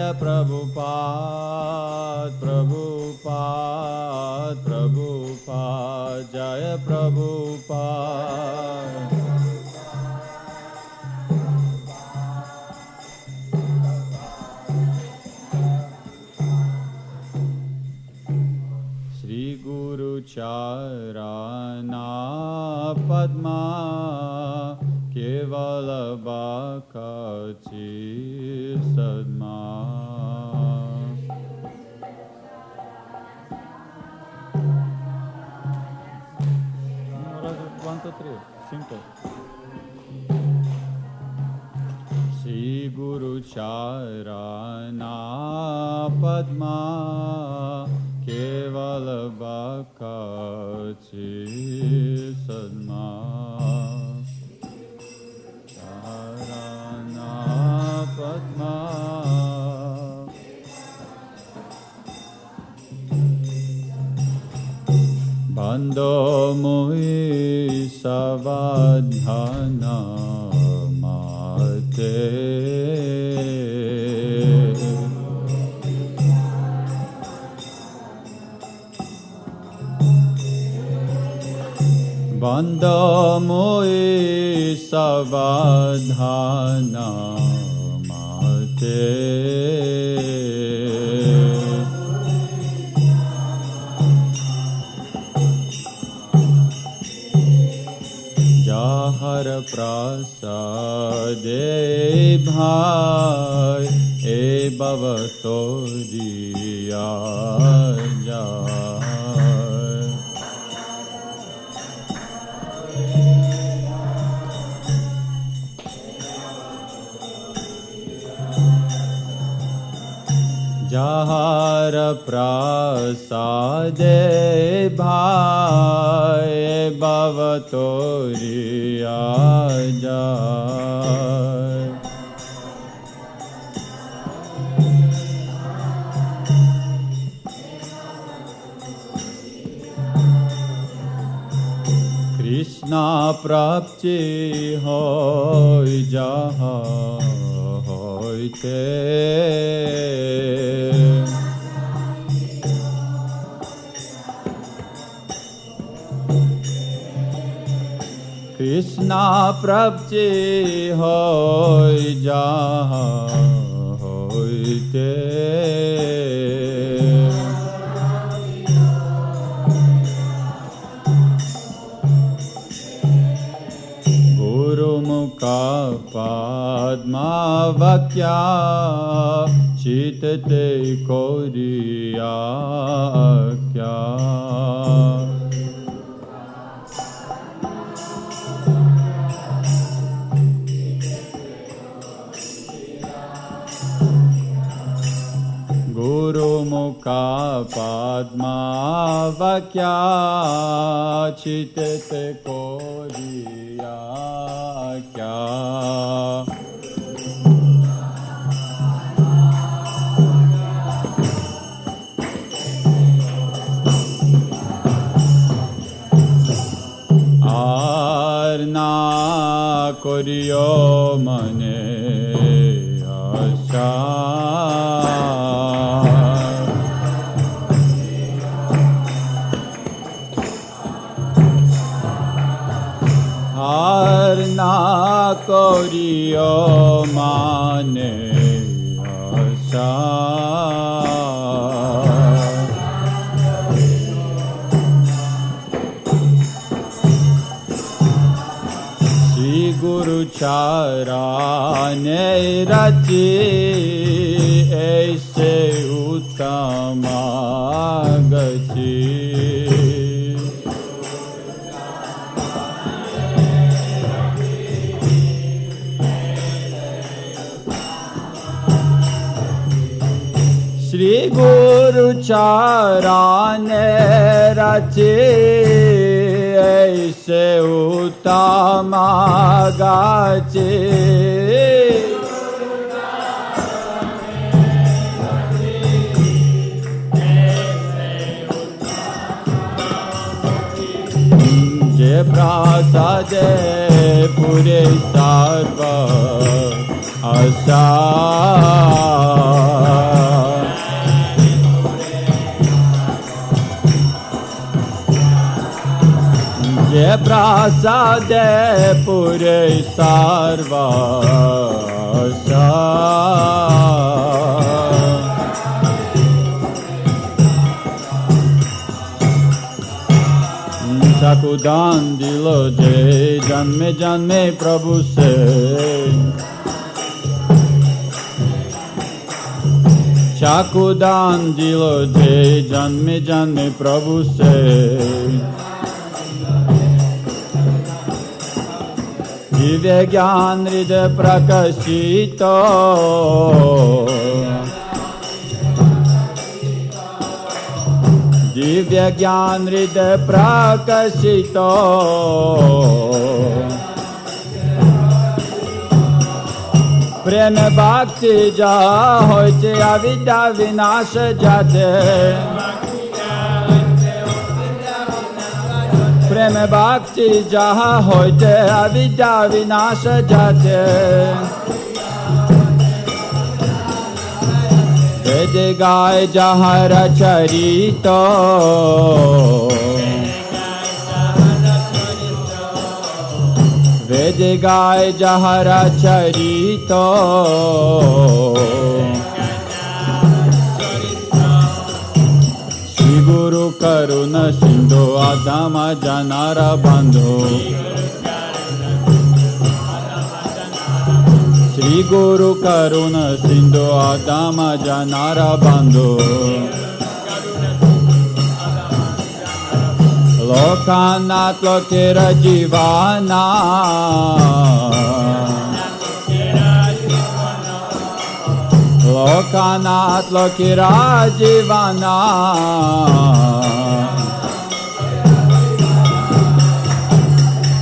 Jaya Prabhupada, Prabhupada, Prabhupada, Jaya Prabhupada. Shri Guru Charana Padma Kevala Bhakti Sadma. 1, 2, 3, simple. Shri Guru Charana Padma Kevala Bhakti Sadma. Charana Padma. Bando Mohi Savadhana Mate. Bando Mohi Savadhana Mate. Jahar prasade bhai e bhavatoriya jai. Jahar prasade bhai bhavatoriya jai. Krishna prapti hoy jaha hoyte. Krishna prapti hoy jaha hoyte. Guru mukha padma vakya chitate koriya kya. Guru mukha padma vakya chitate koriya kya. Arna koriyo mane asha. Arna koriyo mane asha. Shri Guru Charane Rati Aise Uttama Gati. Shri Guru Charane Rati Aise Uttama Gati. Je prasade pure sarva asa. Je prasade pure sarvasya. Chakudan dilo je janme janme Prabhu se. Chakudan dilo je janme janme Prabhu se. Divya Gyan Hriday Prakashito. Divya Gyan Hriday Prakashito. Prem Bhakti jaha hoite avidya vinasha jate. Prem Bhakti jaha hoite avidya vinasha jate. Vede gai jahara charito. Vede gai jahara charito. Shri Guru Karuna Sindhu Adama Janara Bandhu. Shri Guru Karuna Sindhu Adama Janara Bandhu. Lokanath Lokera Jivana. Lokanath Lokera Jivana.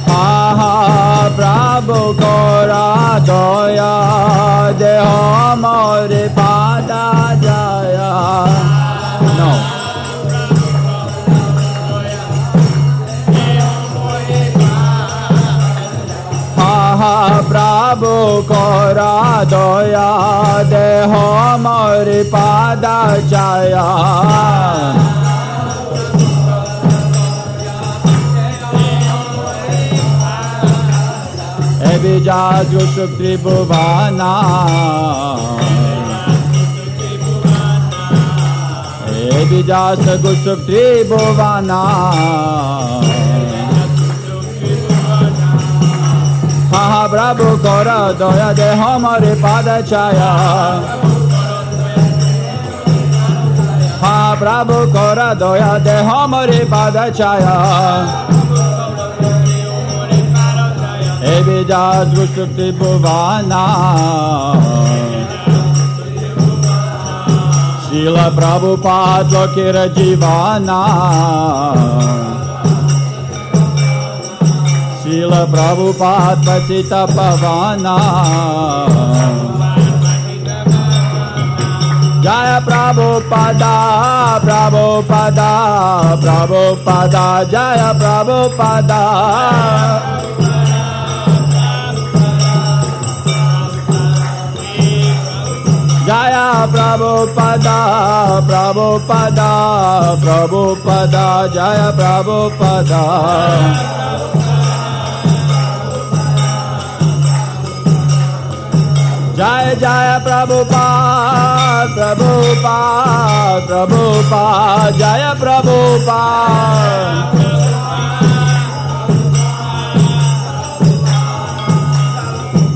Ha Prabhu Gora Doya Deho More Pada Jaya. No. Ha Prabhu Gora Doya Deho More Pada Jaya. Ebija Jusuk Tribhuvana. Ebija Sagusuk Tribhuvana. Ha Prabhu Gora Doya Deho More Pada Chaya. Ha Prabhu Gora Doya Deho More Pada Chaya. Ebija Jusuk Tribhuvana. Srila Prabhupada Lokera Jivana. Srila Prabhupada Patita Pavana. Jaya Prabhupada, Prabhupada, Prabhupada, Jaya Prabhupada. Jaya Prabhupada, Prabhupada, Prabhupada, Jaya Prabhupada. Jaya Jaya Prabhupada, Prabhupada, Prabhupada, Jaya Prabhupada.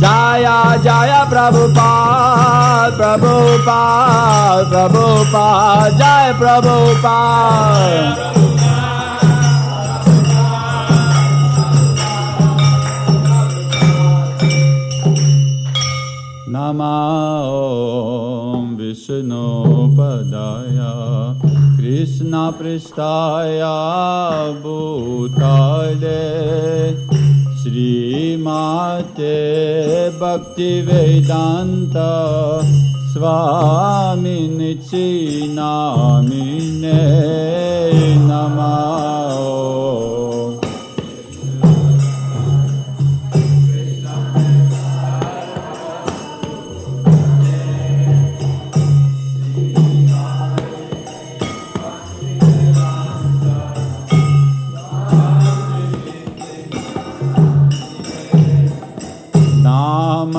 Jaya Jaya Prabhupada, Prabhupada, Prabhupada, Jaya Prabhupada. Namo Vishnu Padaya Krishna Pristaya Bhutale Srimate Bhaktivedanta Swaminichi Namine Namah.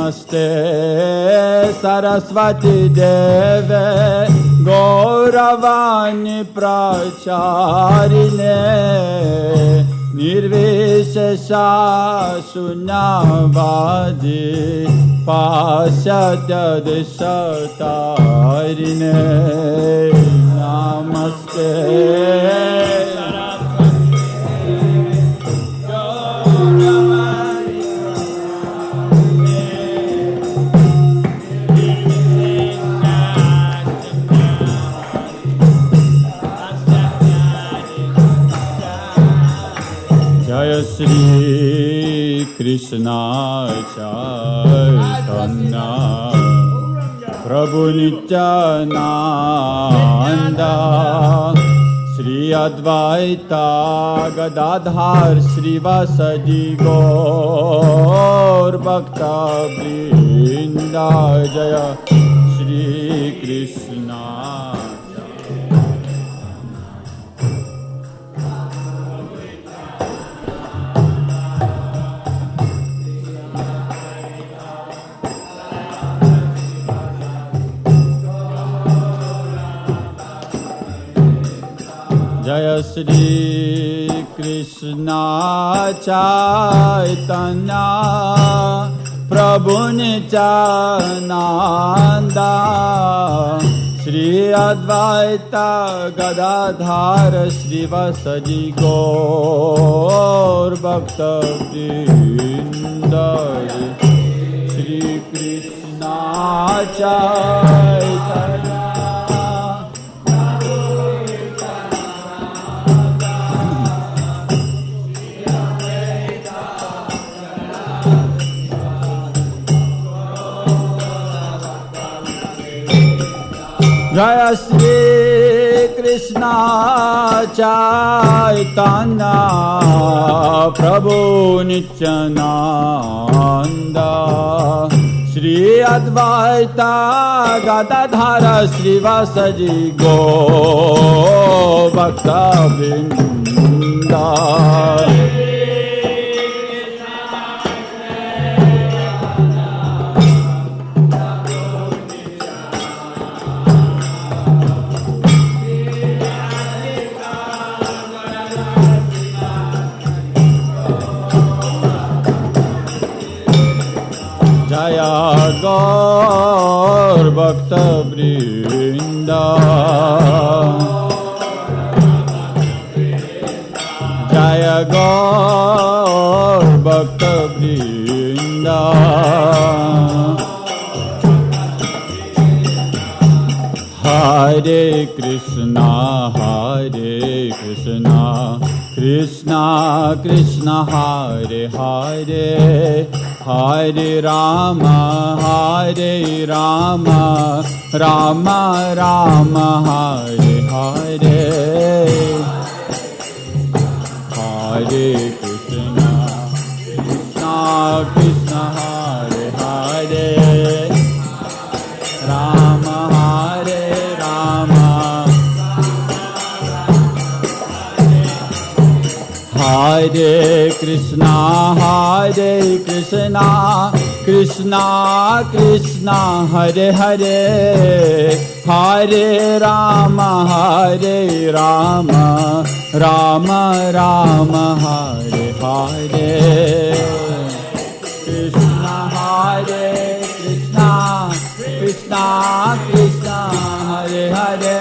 Namaste Saraswati Deve Gauravani Pracharine Nirvishesha Sunyavadi Pasyatya Deshatarine Namaste Jaya Shri Krishna Chaitanya Prabhu Nityananda Shri Advaita Gadadhar Srivasadi Gaur Bhakta Vrinda Jaya Shri Krishna Jaya Shri Krishna Chaitanya Prabhu Nityananda Shri Advaita Gadadhar Srivasadi Gaur Bhakta Vrinda Shri Krishna Chaitanya Jaya Shri Krishna Chaitanya Prabhu Nityananda Shri Advaita Gadadhara Srivasadi Gaur Bhakta Vrinda Jaya Gaur Bhakta Vrinda Jaya Gaur Bhakta Vrinda Hare Krishna Krishna Krishna Hare Hare Hare Rama Rama Rama Hare Hare Hare Krishna Krishna Krishna Hare Hare Rama Hare Rama Hare Krishna Krishna Krishna Hare Hare Hare Rama Rama Rama Hare Hare Krishna Krishna Krishna Krishna Hare Hare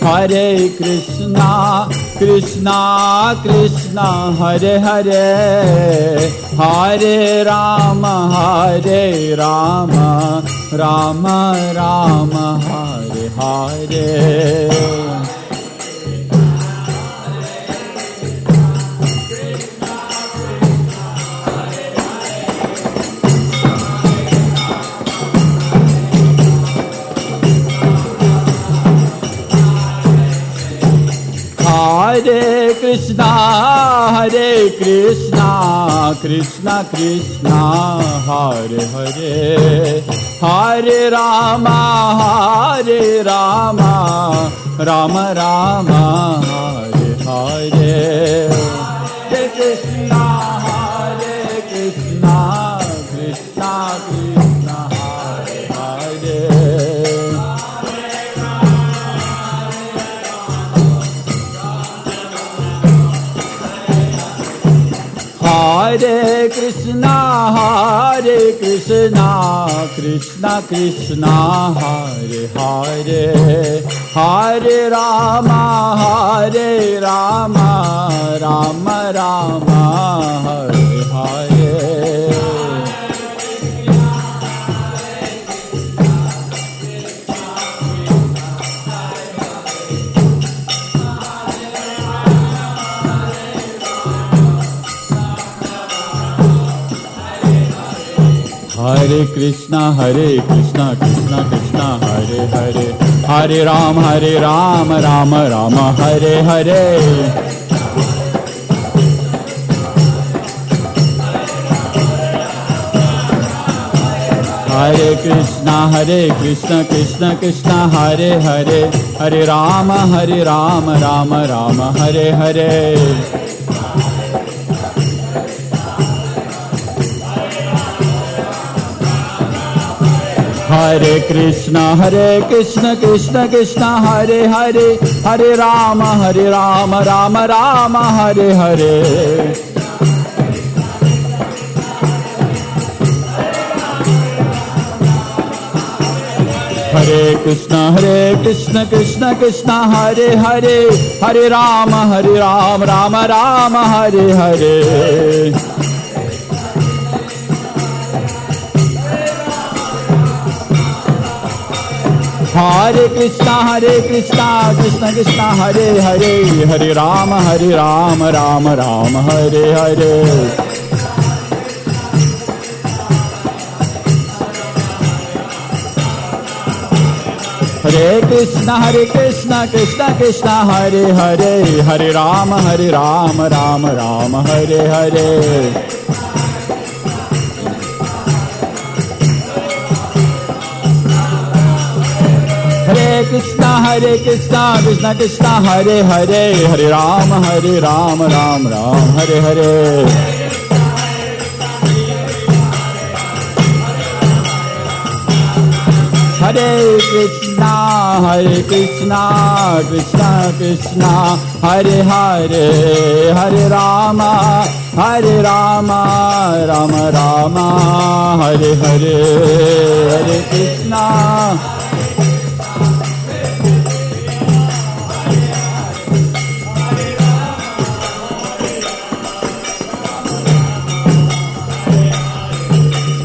Hare Krishna Krishna Krishna Hare Hare Hare Rama Rama Rama Hare Hare Hare Krishna Krishna Krishna Hare Hare Hare Rama, Hare Rama, Rama Rama, Hare Hare. Hare Krishna, Krishna Krishna, Hare Hare. Hare Krishna, Krishna Krishna, Hare Hare. Hare Rama, Rama Rama, Hare Hare. Hare Krishna, Krishna Krishna, Hare Hare. Hare Rama, Rama Rama, Hare Hare. Hare Krishna, Krishna Krishna, Hare Hare. Hare Rama, Rama Rama, Hare Hare. Hare Krishna, Krishna Krishna, Hare Hare. Hare Rama, Rama Rama, Hare Hare. Hare Krishna, Krishna Krishna, Hare Hare. Hare Rama, Rama Rama, Hare Hare. Hare Krishna, Krishna Krishna, Hare Hare. Hare Rama, Rama Rama, Hare Hare. Hare Krishna, Krishna Krishna, Hare Hare. Hare Rama, Rama Rama, Hare Hare. Hare Krishna, Krishna Krishna, Hare Hare. Hare Rama, Rama Rama, Hare Hare. Hare Krishna, Krishna Krishna, Hare Hare. Hare Rama, Rama Rama, Hare Hare.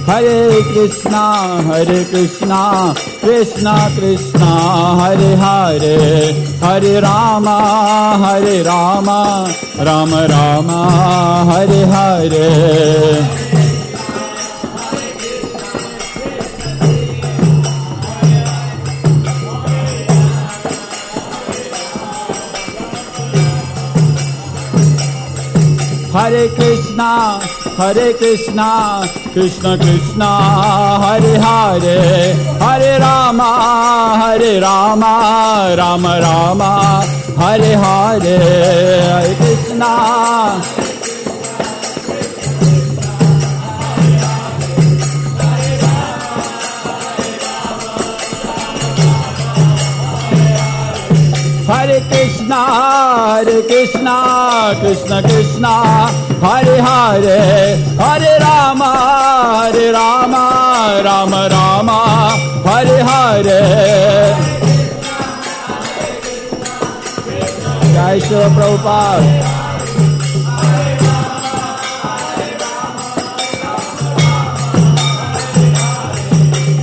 Hare Krishna. Hare Krishna, Krishna Krishna, Hare Hare. Hare Rama, Rama Rama, Hare Hare. Hare Krishna, Krishna Krishna, Hare Hare. Hare Rama, Rama Rama, Hare Hare. Hare Krishna. Hare Krishna, Krishna Krishna, Hare Hare. Hare Rama, Rama Rama, Hare Hare. Jai Shri Prabhupada.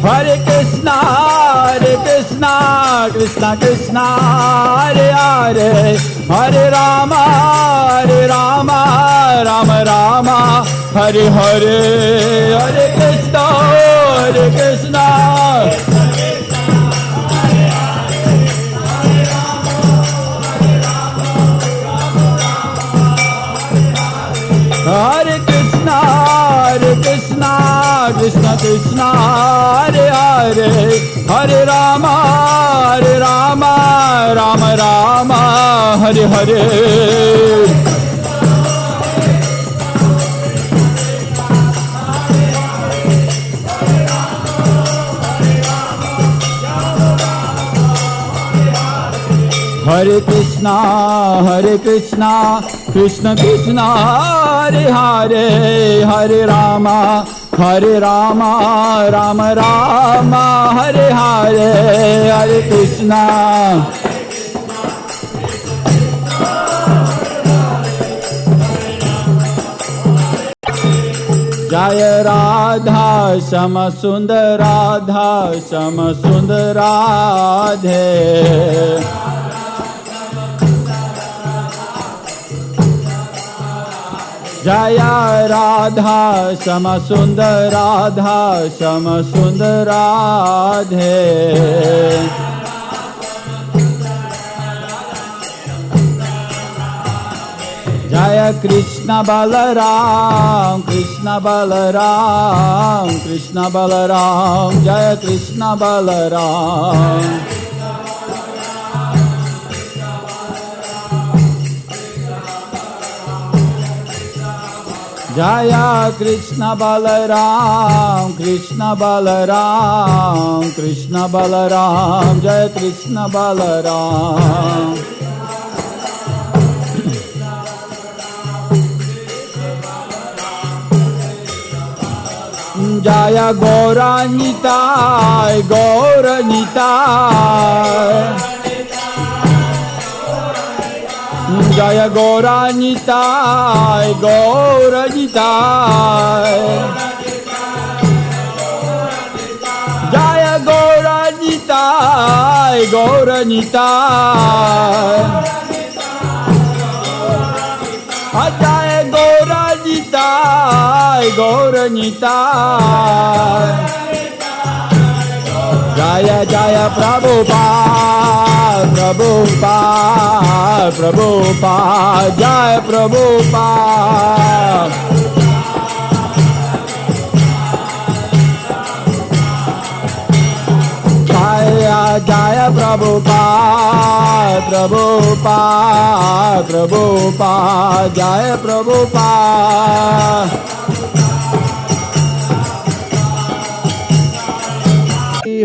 Hare Krishna, Krishna Krishna, Hare Hare. Hare Rama, Rama Rama, Hare Hare. Hare Krishna, Krishna. Hare Krishna, Krishna Krishna Hare Hare Hare Rama Rama Rama Hare Hare Hare Krishna, Krishna Krishna, Hare Hare, Hare Rama, Rama Rama, Hare Hare, Hare Krishna. Jaya Radha, Shama Sundar Radha, Shama Sundar Radhe. Jaya Radha, Shama Sundar Radha, Shama Sundar Radhe. Jaya Krishna Balaram, Krishna Balaram, Krishna Balaram, Jaya Krishna Balaram. Jaya Krishna Balaram, Krishna Balaram, Krishna Balaram, Jaya Krishna Balaram. Jaya Gauranitai, Gauranitai. Jaya Gauranitai, Gauranitai. Jaya Gauranitai, Gauranitai. Jaya Gauranitai, Gauranitai. Jaya Jaya Prabhupada, Prabhupada, Prabhupada, Jaya Prabhupada. Jaya Jaya Prabhupada, Prabhupada, Prabhupada, Jaya Prabhupada.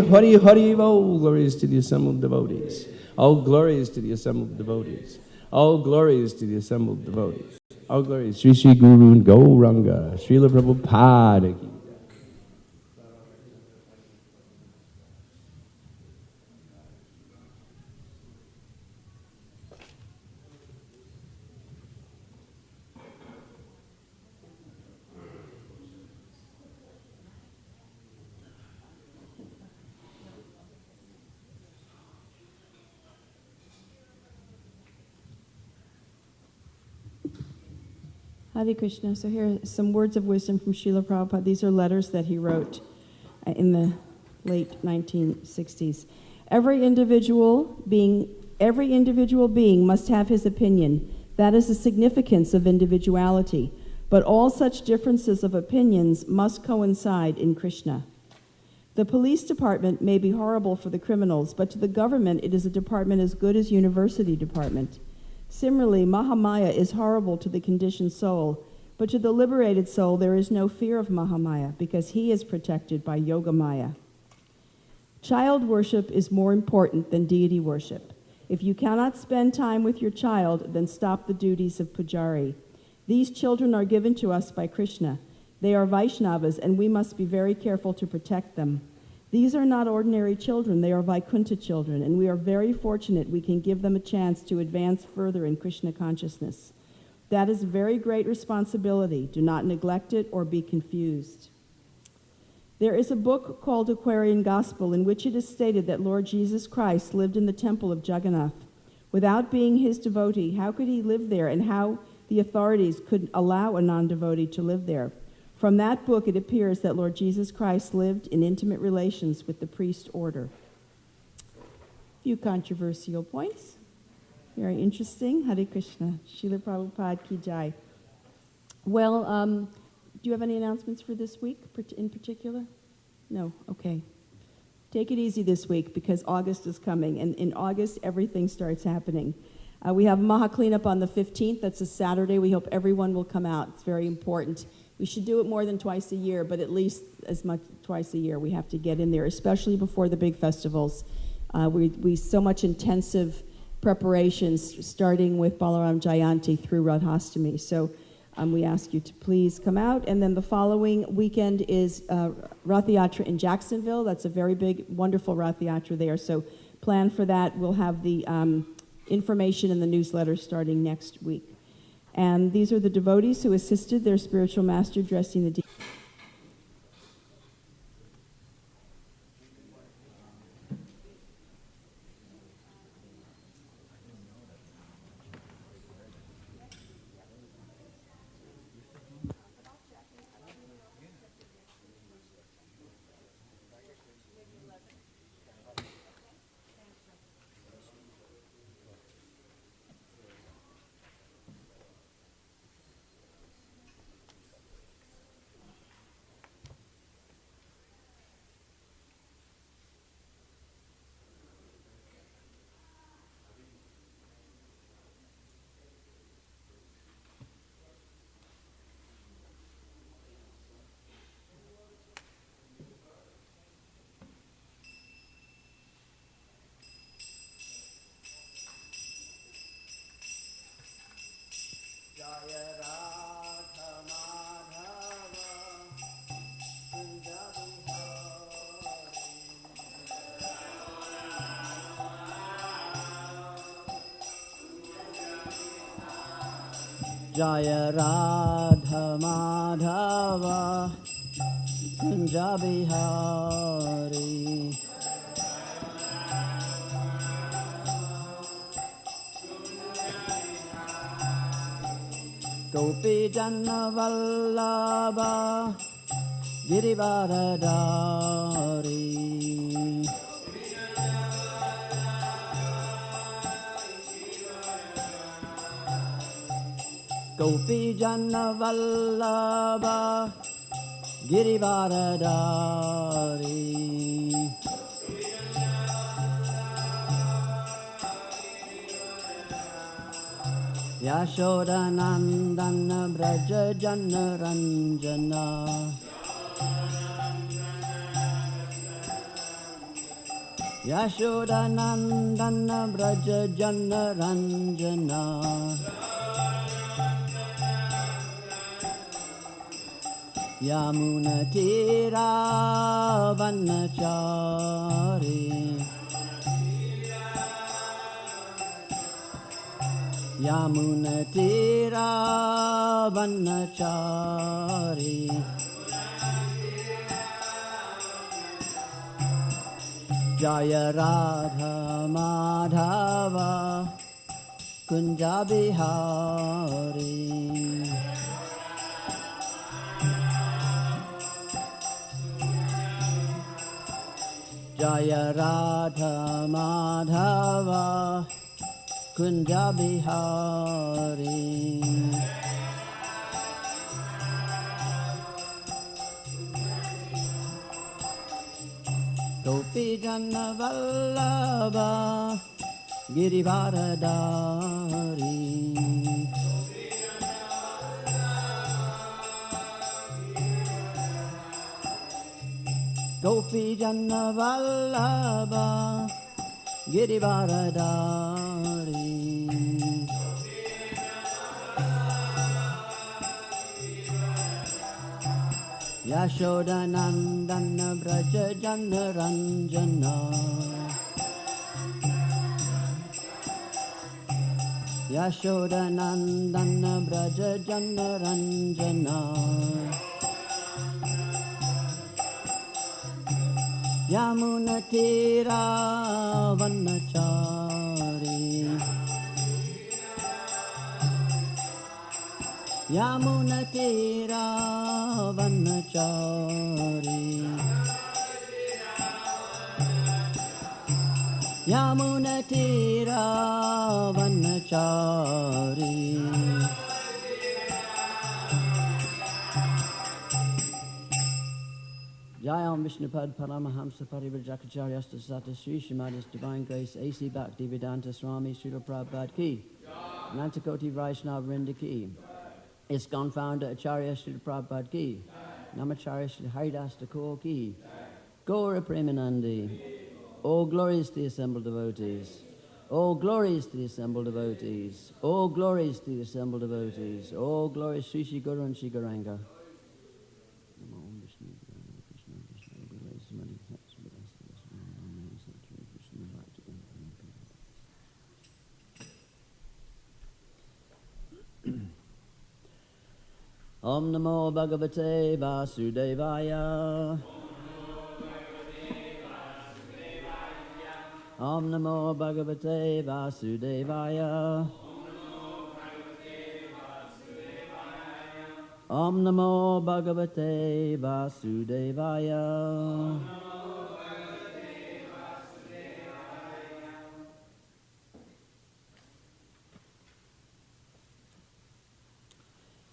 Hari Hari, all glories to the assembled devotees. All glories to the assembled devotees. All glories to the assembled devotees. All glories. Sri Sri Guru Gauranga, Srila Prabhupada. Hare Krishna. So here are some words of wisdom from Srila Prabhupada. These are letters that he wrote in the late 1960s. Every individual being must have his opinion. That is the significance of individuality. But all such differences of opinions must coincide in Krishna. The police department may be horrible for the criminals, but to the government it is a department as good as university department. Similarly, Mahamaya is horrible to the conditioned soul, but to the liberated soul there is no fear of Mahamaya, because he is protected by Yogamaya. Child worship is more important than deity worship. If you cannot spend time with your child, then stop the duties of pujari. These children are given to us by Krishna. They are Vaishnavas, and we must be very careful to protect them. These are not ordinary children, they are Vaikuntha children, and we are very fortunate we can give them a chance to advance further in Krishna consciousness. That is a very great responsibility. Do not neglect it or be confused. There is a book called Aquarian Gospel in which it is stated that Lord Jesus Christ lived in the temple of Jagannath. Without being his devotee, how could he live there, and how the authorities could allow a non-devotee to live there? From that book, it appears that Lord Jesus Christ lived in intimate relations with the priest order. A few controversial points. Very interesting. Hare Krishna. Srila Prabhupada Ki Jai. Well, you have any announcements for this week in particular? No? Okay. Take it easy this week because August is coming, and in August, everything starts happening. We have Maha Cleanup on the 15th. That's a Saturday. We hope everyone will come out. It's very important. We should do it more than twice a year, but at least as much twice a year. We have to get in there, especially before the big festivals. We so much intensive preparations, starting with Balaram Jayanti through Radhastami. So we ask you to please come out. And then the following weekend is Rath Yatra in Jacksonville. That's a very big, wonderful Rath Yatra there. So plan for that. We'll have the information in the newsletter starting next week. And these are the devotees who assisted their spiritual master dressing the Jaya Radha Madhava Kunja Bihari Gopi Janna Vallabha Girivaradari Gopi Janna Vallabha Girivaradari Yashoda Nandana Braja Jana Ranjana Yashoda Nandana Braja Jana Ranjana Yamuna Tira Vanachari Yamuna Tira Vanachari Jaya Radha Madhava Kunja Bihari Jaya Radha Madhava Kunja Bihari Gopi Janna Vallabha Girivaradari Gopi Janna Vallabha Girivaradari Yashoda Nandana Braja Jana Ranjana Yashoda Nandana Braja Jana Ranjana Yamuna Tira Vanachari Yamuna Tira Vanachari Yamuna Tira Vanachari Jayam Vishnupad Paramahamsa Parivrajakacharyas Sata Sri Shrimadis Divine Grace A.C. Bhaktivedanta Swami Srila Prabhupada Ki. Nantakoti Vaishnava Vrinda Ki. ISKCON founder Acharya Srila Prabhupada Ki. Namacharya Sri Haridas Thakur Ki. Gaura Premanandi. All glories to the assembled devotees. All glories to the assembled devotees. All glories to the assembled devotees. All glories Sri Sri Guru and Sri Gauranga. Om Namo Bhagavate Vasudevaya. Om Namo Bhagavate Vasudevaya. Om Namo Bhagavate Vasudevaya.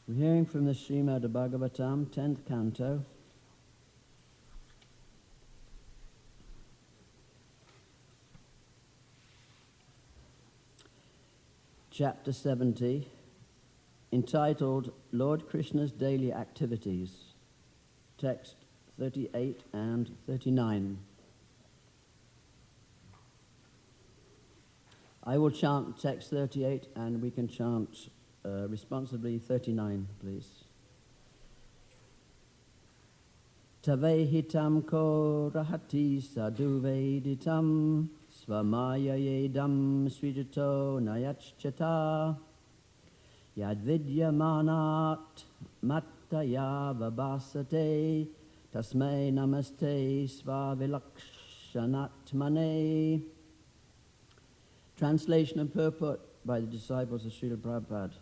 We're hearing from the Srimad Bhagavatam, 10th canto. Chapter 70, entitled Lord Krishna's Daily Activities, text 38 and 39. I will chant text 38 and we can chant responsibly 39, please. Tavehitam ko rahati sadhu veditam svamaya yedam srijato nayachchata yadvidyamanat mattaya vabhasate tasmai namaste svavilakshanatmane. Translation and purport by the disciples of Srila Prabhupada.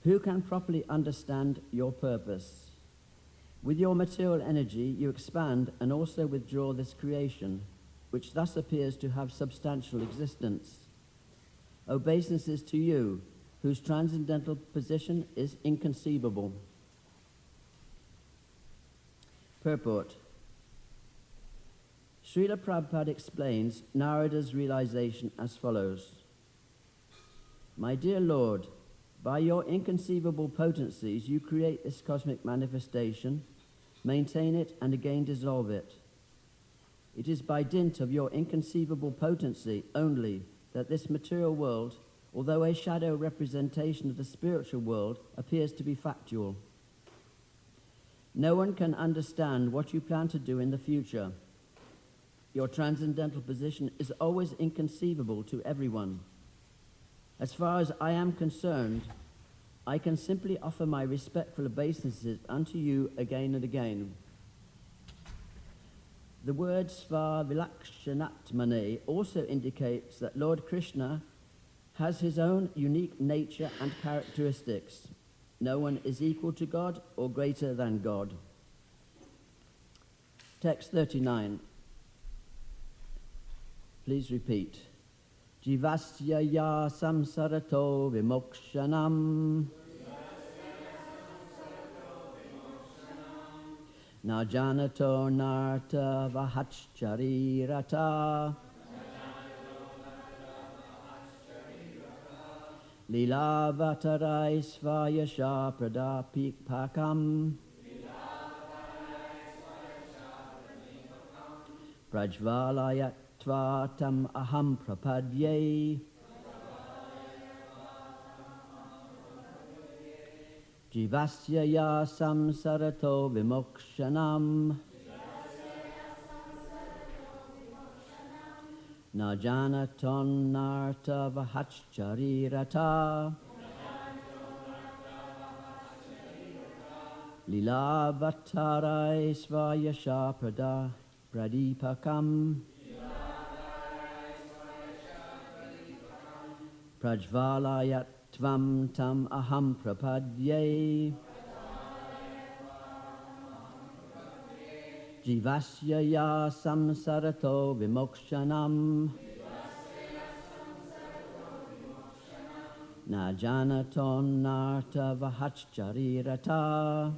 Who can properly understand your purpose? With your material energy, you expand and also withdraw this creation, which thus appears to have substantial existence. Obeisances to you, whose transcendental position is inconceivable. Purport. Srila Prabhupada explains Narada's realization as follows. My dear Lord, by your inconceivable potencies, you create this cosmic manifestation, maintain it, and again dissolve it. It is by dint of your inconceivable potency only that this material world, although a shadow representation of the spiritual world, appears to be factual. No one can understand what you plan to do in the future. Your transcendental position is always inconceivable to everyone. As far as I am concerned, I can simply offer my respectful obeisances unto you again and again. The word Svavilakshanatmane also indicates that Lord Krishna has his own unique nature and characteristics. No one is equal to God or greater than God. Text 39. Please repeat. Jivasya ya samsarato vimokshanam na janato narta vahachcharirata Lilāvatarai svayasha pradapikpakam Prajvalayatva tam aham prapadye Jivasya ya samsarato vimokshanam Na janaton narta vahachcharirata Lilāvatarai svayasha pradipakam Prajvalayatvam tam aham prapadye Jivasya ya samsarato vimokshanam Na janaton narta vahachcharirata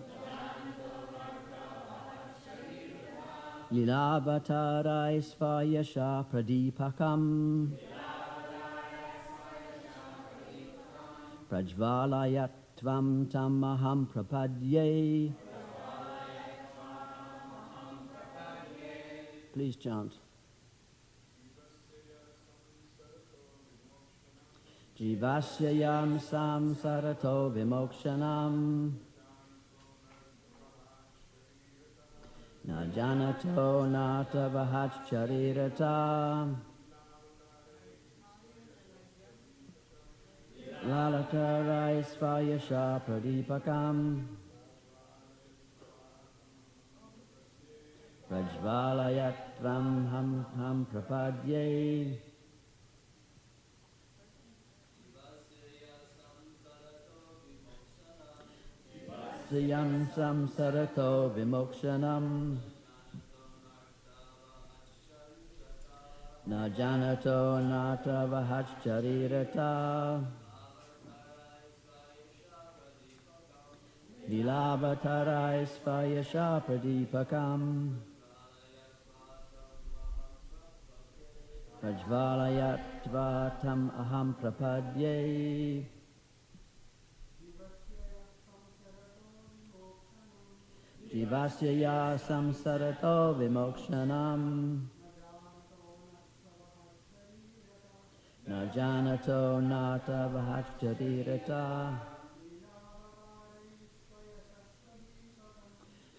Lilavatara svayasha pradipakam Prajvalayatvam tamaham prapadye. Please chant. Jivasya yam samsarato vimokshanam na janato nata vahat charirata lalakara svayasha pradipakam prajvalayatvam ham prapadye. Yam samsarato vimokshanam na janato nata vahat charirata lilavatara svayasha pradipakam prajvalayatvatam aham prapadye. Jivasya ya samsarato vimokshanam na janato nata vahat charirata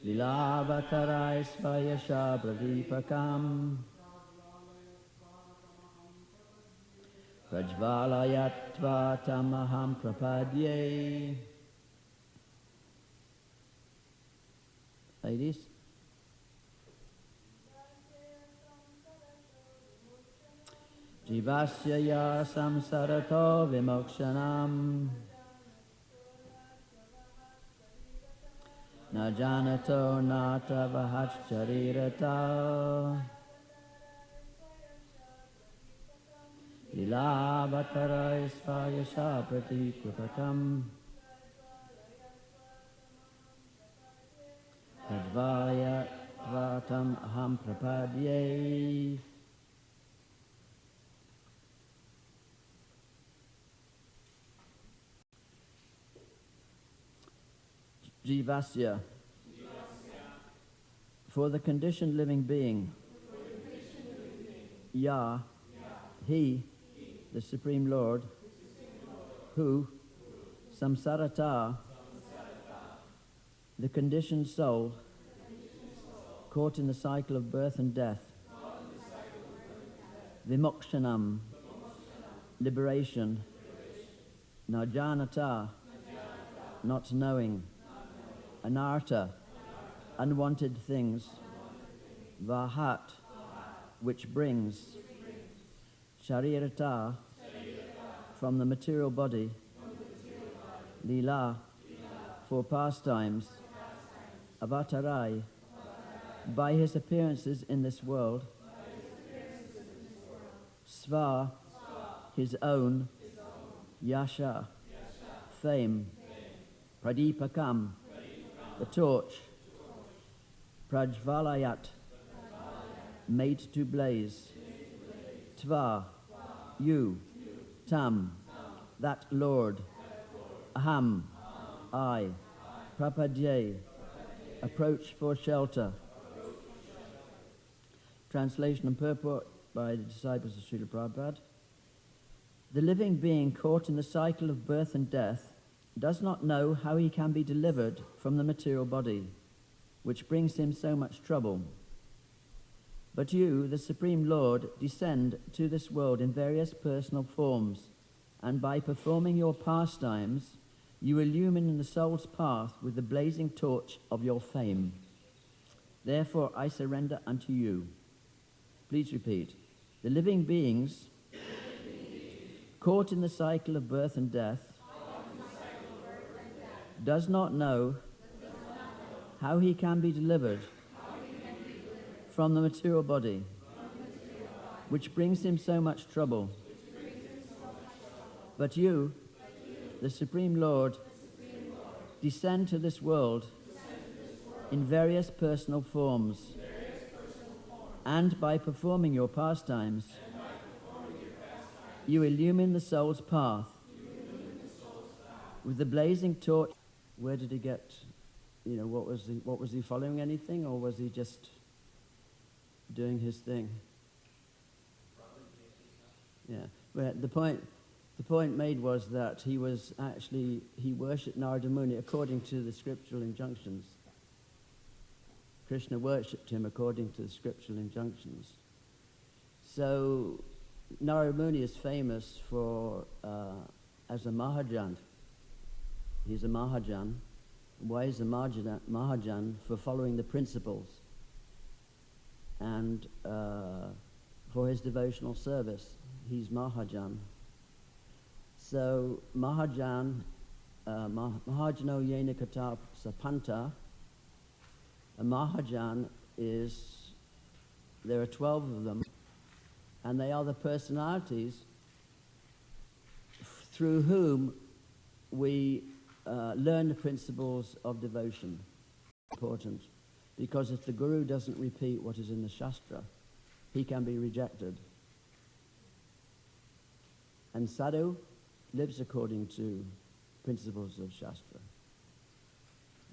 lilavatara svayasha pradipakam prajvalayatva tamaham prapadye. Ladies. Jivasya ya samsarato vimokshanam na janato nata vahat charirata lilavatara svayasha pradipakam Prajvalayatvatam aham prapadye. Jivasya. For the conditioned living being. Ya. He. The Supreme Lord. Who. Samsarata. The conditioned soul, caught in the cycle of birth and death. Vimokshanam, liberation. Najanata, not knowing. Anarta, unwanted things. Vahat, which brings. Sharirata, from the material body. Lila, for pastimes. Avatarai, by his appearances in this world. Sva, his own. Yasha, fame. Pradipakam, the torch. Prajvalayat, made to blaze. Tva, you. Tam, that Lord. Aham, I. Prapadye, approach for shelter. Translation and purport by the disciples of Srila Prabhupada. The living being caught in the cycle of birth and death does not know how he can be delivered from the material body, which brings him so much trouble. But you, the Supreme Lord, descend to this world in various personal forms, and by performing your pastimes, you illumine the soul's path with the blazing torch of your fame. Therefore I surrender unto you. Please repeat. The living beings caught in the cycle of birth and death does not know how he can be delivered from the material body, which brings him so much trouble. But you, the Supreme Lord, descend to this world in various personal forms, and by performing your pastimes, you illumine the soul's path with the blazing torch. Where did he get, what was he following anything, or was he just doing his thing? Yeah, but the point made was that he worshipped Narada Muni according to the scriptural injunctions. Krishna worshipped him according to the scriptural injunctions. So Narada Muni is famous for as a Mahajan. He's a Mahajan. Why is a Mahajan? For following the principles and for his devotional service. He's Mahajan. So Mahajan, Mahajano Yena Kata Sapanta, a Mahajan there are 12 of them, and they are the personalities through whom we learn the principles of devotion. Important, because if the Guru doesn't repeat what is in the Shastra, he can be rejected. And Sadhu lives according to principles of Shastra.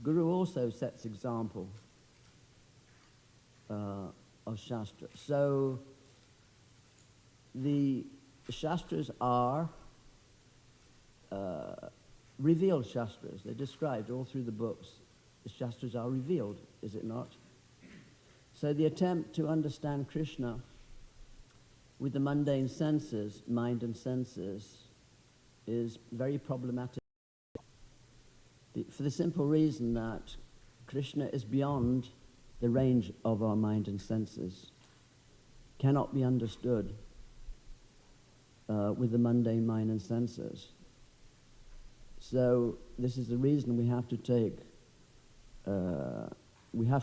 Guru also sets example of Shastra. So the Shastras are revealed Shastras. They're described all through the books. The Shastras are revealed, is it not? So the attempt to understand Krishna with the mundane senses, mind and senses, is very problematic. For the simple reason that Krishna is beyond the range of our mind and senses, cannot be understood with the mundane mind and senses. So this is the reason we have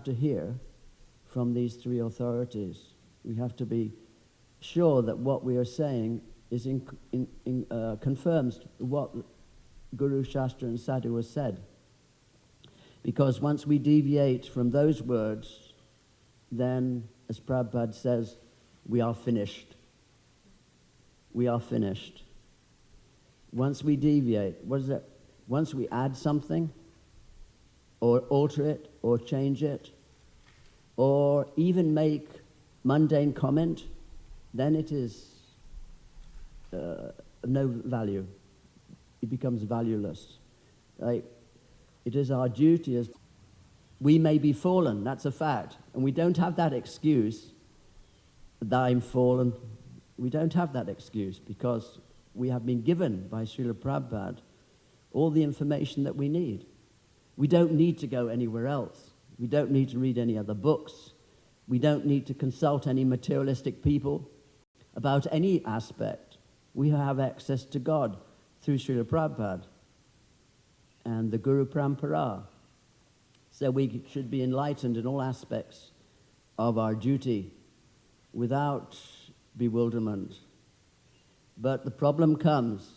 to hear from these three authorities. We have to be sure that what we are saying is confirms what Guru, Shastra and Sadhu has said. Because once we deviate from those words, then, as Prabhupada says, we are finished. We are finished. Once we deviate, what is that? Once we add something, or alter it, or change it, or even make mundane comment, then it is no value. It becomes valueless. It is our duty as we may be fallen, that's a fact, and we don't have that excuse that I'm fallen. We don't have that excuse because we have been given by Srila Prabhupada all the information that we need. We don't need to go anywhere else. We don't need to read any other books. We don't need to consult any materialistic people about any aspect. We have access to God through Srila Prabhupada and the Guru Parampara. So we should be enlightened in all aspects of our duty without bewilderment. But the problem comes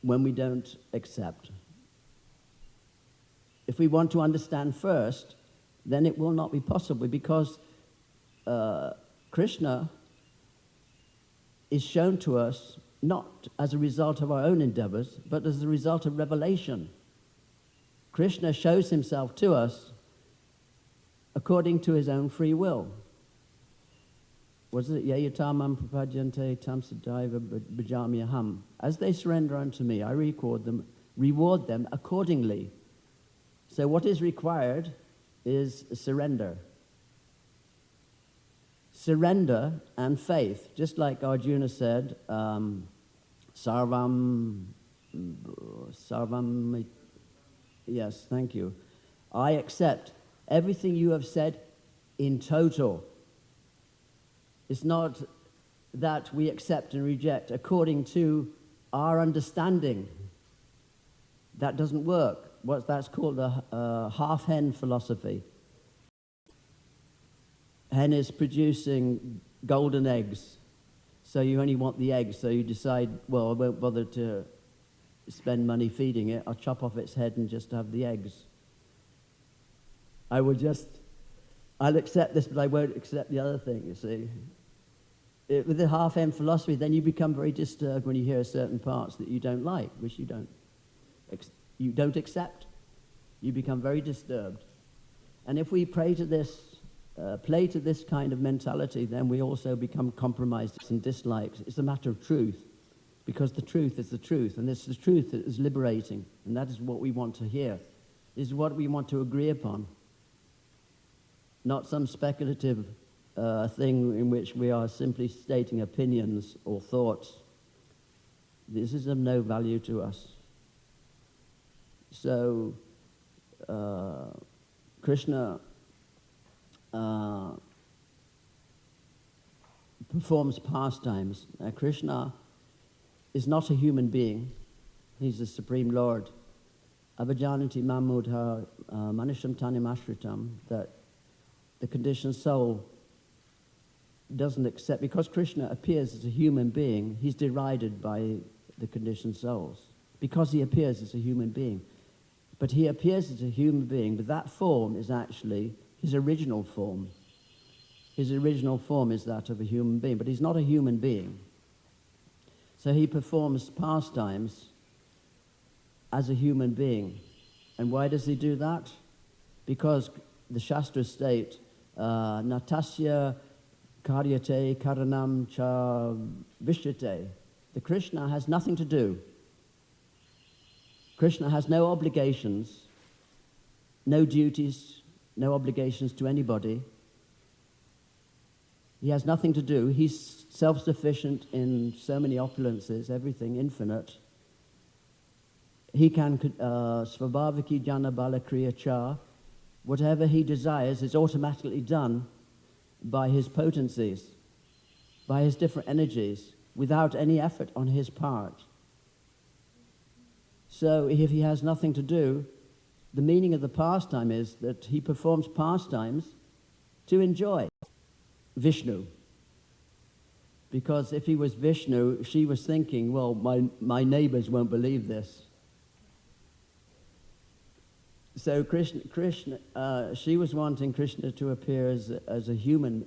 when we don't accept. If we want to understand first, then it will not be possible because Krishna is shown to us not as a result of our own endeavors, but as a result of revelation. Krishna shows himself to us according to his own free will. Was it Yayatamam prapadyante tam sadaiva bhajamyaham? As they surrender unto me, I reward them accordingly. So what is required is surrender. Surrender and faith, just like Arjuna said, sarvam, yes, thank you. I accept everything you have said in total. It's not that we accept and reject according to our understanding. That doesn't work. That's called a half-hen philosophy. Hen is producing golden eggs. So you only want the eggs, so you decide, well, I won't bother to spend money feeding it. I'll chop off its head and just have the eggs. I will just I'll accept this, but I won't accept the other thing, you see. With the half-M philosophy, then you become very disturbed when you hear certain parts that you don't like, which you don't accept. You become very disturbed. And if we play to this kind of mentality, then we also become compromised and dislikes. It's a matter of truth, because the truth is the truth, and it's the truth that is liberating, and that is what we want to hear. This is what we want to agree upon, not some speculative thing in which we are simply stating opinions or thoughts. This is of no value to us. So, Krishna performs pastimes. Now, Krishna is not a human being. He's the Supreme Lord. Abhajanati mamudha manisham tanim ashritam, that the conditioned soul doesn't accept, because Krishna appears as a human being, he's derided by the conditioned souls, because he appears as a human being. But he appears as a human being, but that form is actually his original form. His original form is that of a human being, but he's not a human being. So he performs pastimes as a human being. And why does he do that? Because the Shastras state, natasya karyate karanam cha vishyate. The Krishna has nothing to do. Krishna has no obligations, no duties, no obligations to anybody. He has nothing to do. He's self-sufficient in so many opulences, everything, infinite. He can, svabhaviki jana bala kriya cha, whatever he desires is automatically done by his potencies, by his different energies, without any effort on his part. So if he has nothing to do, the meaning of the pastime is that he performs pastimes to enjoy Vishnu. Because if he was Vishnu, she was thinking, well, my neighbors won't believe this. So Krishna, she was wanting Krishna to appear as a human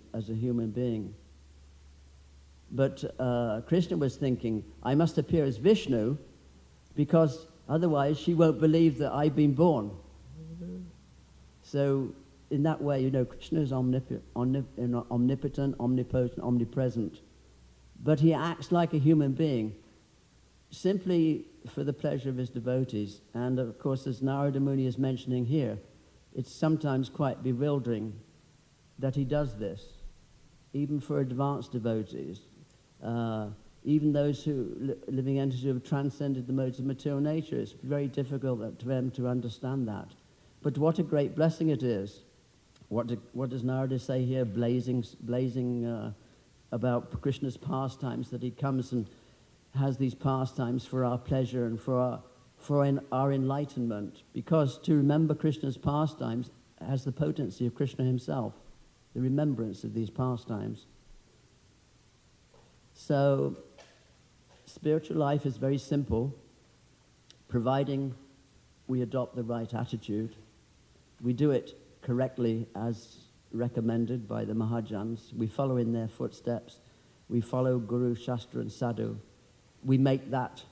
being. But Krishna was thinking, I must appear as Vishnu, because otherwise she won't believe that I've been born. So in that way, Krishna is omnipotent, omnipotent, omnipresent. But he acts like a human being, simply for the pleasure of his devotees. And of course, as Narada Muni is mentioning here, it's sometimes quite bewildering that he does this, even for advanced devotees. Even those who, living entities who have transcended the modes of material nature, it's very difficult for them to understand that. But what a great blessing it is. What does Narada say here, blazing about Krishna's pastimes, that he comes and has these pastimes for our pleasure and for our enlightenment. Because to remember Krishna's pastimes has the potency of Krishna himself, the remembrance of these pastimes. So, spiritual life is very simple, providing we adopt the right attitude. We do it correctly as recommended by the Mahajans. We follow in their footsteps. We follow Guru, Shastra and Sadhu. We make that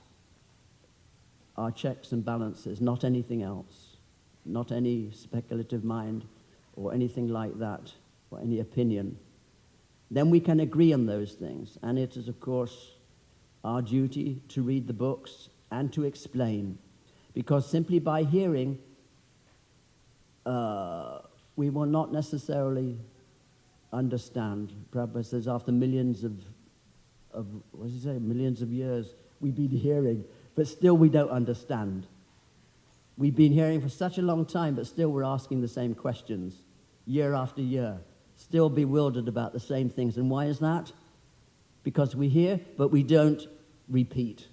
our checks and balances, not anything else, not any speculative mind or anything like that, or any opinion. Then we can agree on those things. And it is, of course, our duty to read the books and to explain. Because simply by hearing, we will not necessarily understand. Prabhupada says after millions of years, we've been hearing, but still we don't understand. We've been hearing for such a long time, but still we're asking the same questions, year after year, still bewildered about the same things. And why is that? Because we hear, but we don't repeat.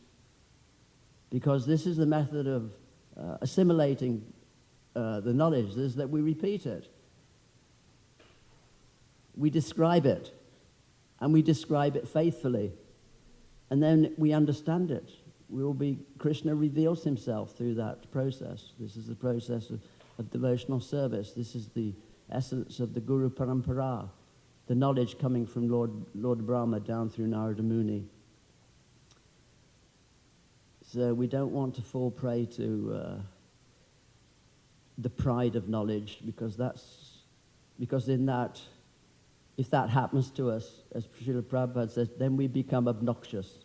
Because this is the method of assimilating the knowledge, is that we repeat it. We describe it, and we describe it faithfully, and then we understand it. Krishna reveals himself through that process. This is the process of devotional service. This is the essence of the Guru Parampara, the knowledge coming from Lord Brahma down through Narada Muni. So we don't want to fall prey to the pride of knowledge, because in that, if that happens to us, as Srila Prabhupada says, then we become obnoxious,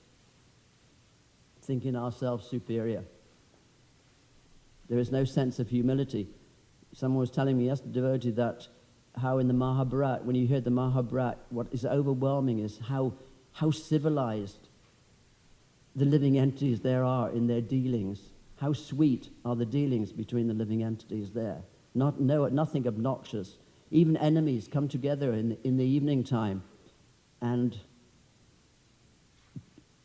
thinking ourselves superior. There is no sense of humility. Someone was telling me yesterday, devotee, that how in the Mahabharata, when you hear the Mahabharata, what is overwhelming is how civilized the living entities there are in their dealings. How sweet are the dealings between the living entities there. Nothing obnoxious. Even enemies come together in the evening time and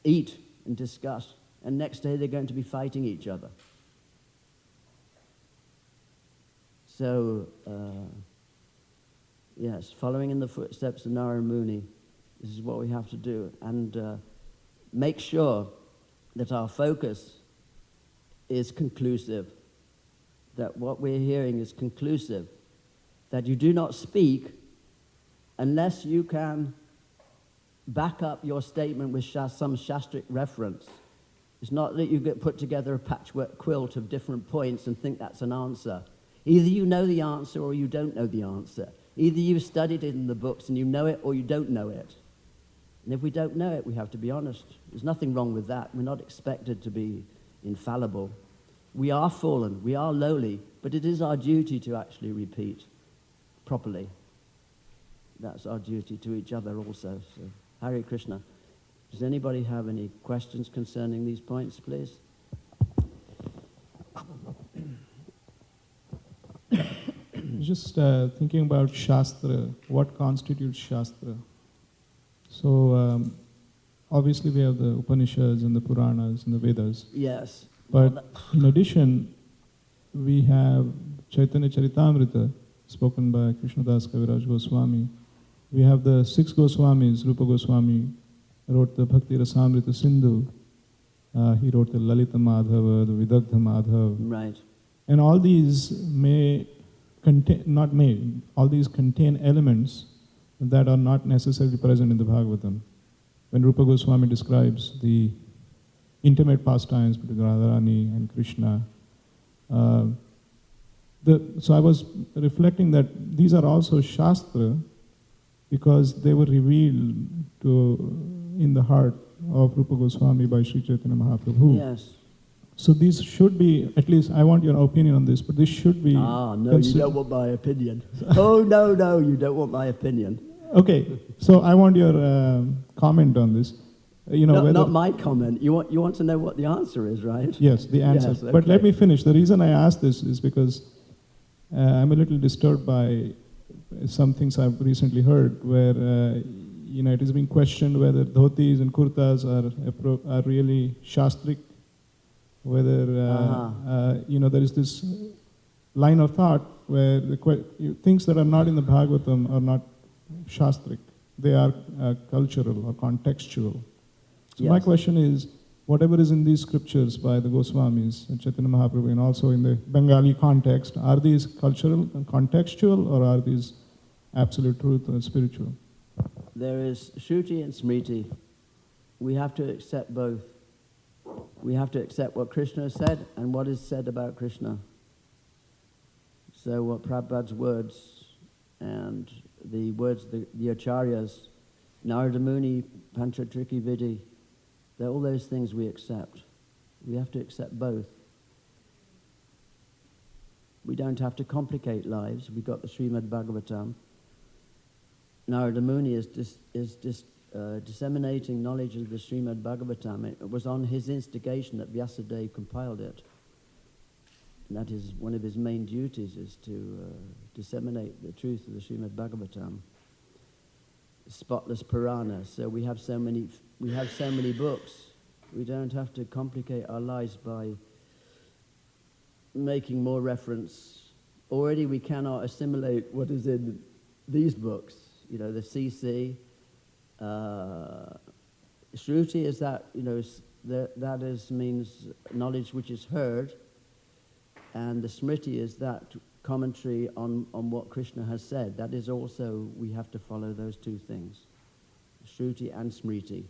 eat and discuss, and next day they're going to be fighting each other. So, yes, following in the footsteps of Narada Muni, this is what we have to do. And make sure that our focus is conclusive, that what we're hearing is conclusive, that you do not speak unless you can back up your statement with some shastric reference. It's not that you put together a patchwork quilt of different points and think that's an answer. Either you know the answer or you don't know the answer. Either you've studied it in the books and you know it, or you don't know it. And if we don't know it, we have to be honest. There's nothing wrong with that. We're not expected to be infallible. We are fallen, we are lowly, but it is our duty to actually repeat properly. That's our duty to each other also. So, Hare Krishna. Does anybody have any questions concerning these points, please? Just thinking about Shastra, what constitutes Shastra? So, obviously we have the Upanishads and the Puranas and the Vedas. Yes. But in addition, we have Chaitanya Charitamrita, spoken by Krishnadas Kaviraj Goswami. We have the 6 Goswamis. Rupa Goswami wrote the Bhakti Rasamrita Sindhu. He wrote the Lalita Madhava, the Vidagdha Madhava. Right. And all these all these contain elements that are not necessarily present in the Bhagavatam. When Rupa Goswami describes the intimate pastimes between Radharani and Krishna, so I was reflecting that these are also Shastra because they were revealed in the heart of Rupa Goswami by Sri Chaitanya Mahaprabhu. Yes. So these should be, at least I want your opinion on this, but this should be... no, you don't want my opinion. Oh, no, you don't want my opinion. Okay, so I want your comment on this. Not my comment. You want to know what the answer is, right? Yes, the answer. Yes, okay. But let me finish. The reason I ask this is because I'm a little disturbed by some things I've recently heard where, it is being questioned whether dhotis and kurtas are really shastric, whether, there is this line of thought where things that are not in the Bhagavatam are not shastric. They are cultural or contextual. So my question is, whatever is in these scriptures by the Goswamis and Chaitanya Mahaprabhu and also in the Bengali context, are these cultural and contextual or are these absolute truth or spiritual? There is Shruti and Smriti. We have to accept both. We have to accept what Krishna said and what is said about Krishna. So what Prabhupada's words and the words of the Acharyas, Narada Muni, Panchatriki Vidi, they're all those things we accept. We have to accept both. We don't have to complicate lives. We've got the Srimad Bhagavatam. Narada Muni is disseminating knowledge of the Srimad Bhagavatam. It was on his instigation that Vyasadeva compiled it. And that is one of his main duties, is to disseminate the truth of the Srimad Bhagavatam. Spotless Purana. So we have so many books. We don't have to complicate our lives by making more reference. Already we cannot assimilate what is in these books. The CC. Shruti is that, means knowledge which is heard, and the Smriti is that commentary on what Krishna has said, that is also, we have to follow those two things, Shruti and Smriti,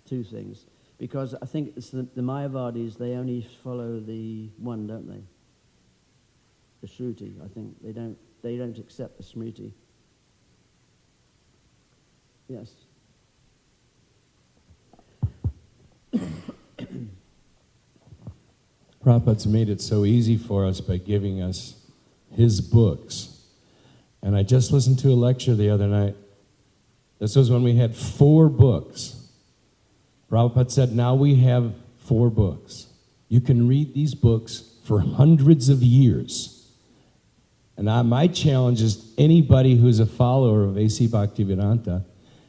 two things. Because I think it's the Mayavadis, they only follow the one, don't they? The Shruti, I think. They don't accept the Smriti. Yes. Prabhupada's made it so easy for us by giving us his books. And I just listened to a lecture the other night. This was when we had 4 books. Prabhupada said, now we have 4 books. You can read these books for hundreds of years. And my challenge is anybody who's a follower of A.C. Bhaktivedanta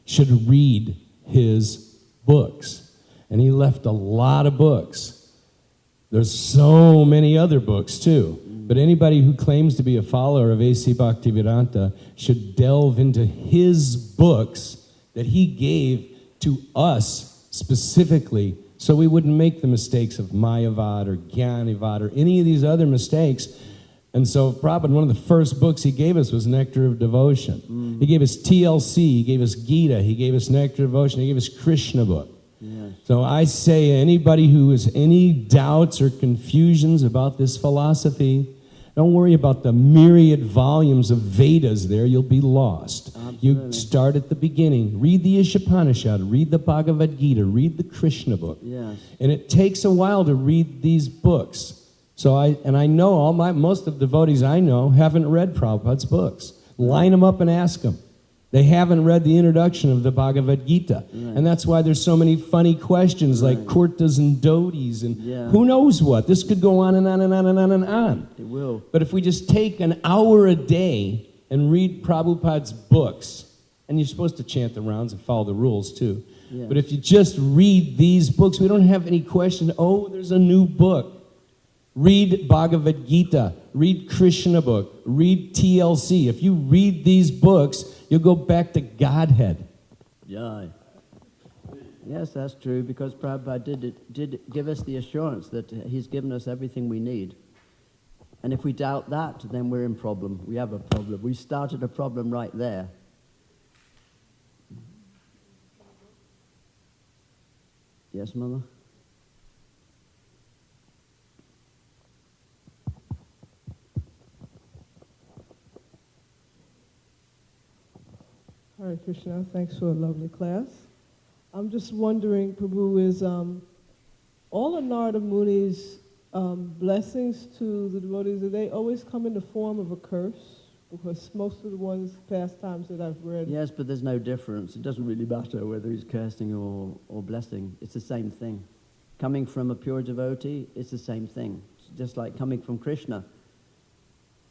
should read his books. And he left a lot of books. There's so many other books too. But anybody who claims to be a follower of A.C. Bhaktivedanta should delve into his books that he gave to us specifically so we wouldn't make the mistakes of Mayavad or Jnanivad or any of these other mistakes. And so Prabhupada, one of the first books he gave us was Nectar of Devotion. He gave us TLC, he gave us Gita, he gave us Nectar of Devotion, he gave us Krishna book. Yes. So I say anybody who has any doubts or confusions about this philosophy, don't worry about the myriad volumes of Vedas there. You'll be lost. Absolutely. You start at the beginning. Read the Ishopanishad, read the Bhagavad Gita, read the Krishna book. Yes. And it takes a while to read these books. So I know most of the devotees I know haven't read Prabhupada's books. Line them up and ask them. They haven't read the introduction of the Bhagavad Gita. Right. And that's why there's so many funny questions like kurtas and dhotis and who knows what. This could go on and on and on and on and on. It will. But if we just take an hour a day and read Prabhupada's books, and you're supposed to chant the rounds and follow the rules too. Yeah. But if you just read these books, we don't have any question, oh, there's a new book. Read Bhagavad Gita, read Krishna book, read TLC. If you read these books, you'll go back to Godhead. Yeah. Yes, that's true, because Prabhupada did give us the assurance that he's given us everything we need. And if we doubt that, then we're in problem. We have a problem. We started a problem right there. Yes, Mother? Hare Krishna, thanks for a lovely class. I'm just wondering, Prabhu, is all of Narada Muni's blessings to the devotees, do they always come in the form of a curse? Because most of the ones, pastimes that I've read... Yes, but there's no difference. It doesn't really matter whether he's cursing or blessing. It's the same thing. Coming from a pure devotee, it's the same thing. It's just like coming from Krishna.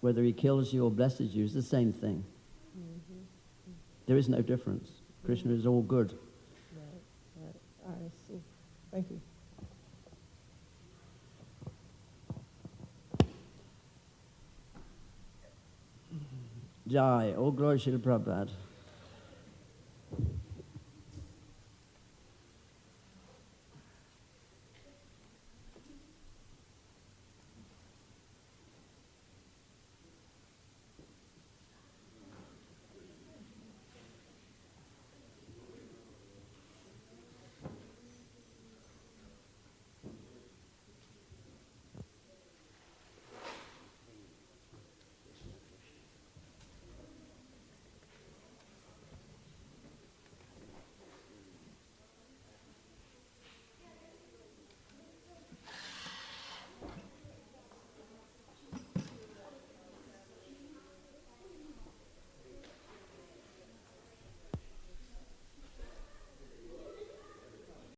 Whether he kills you or blesses you, it's the same thing. There is no difference. Krishna is all good. Right. I see. Thank you. Jai, all glory Srila Prabhupada.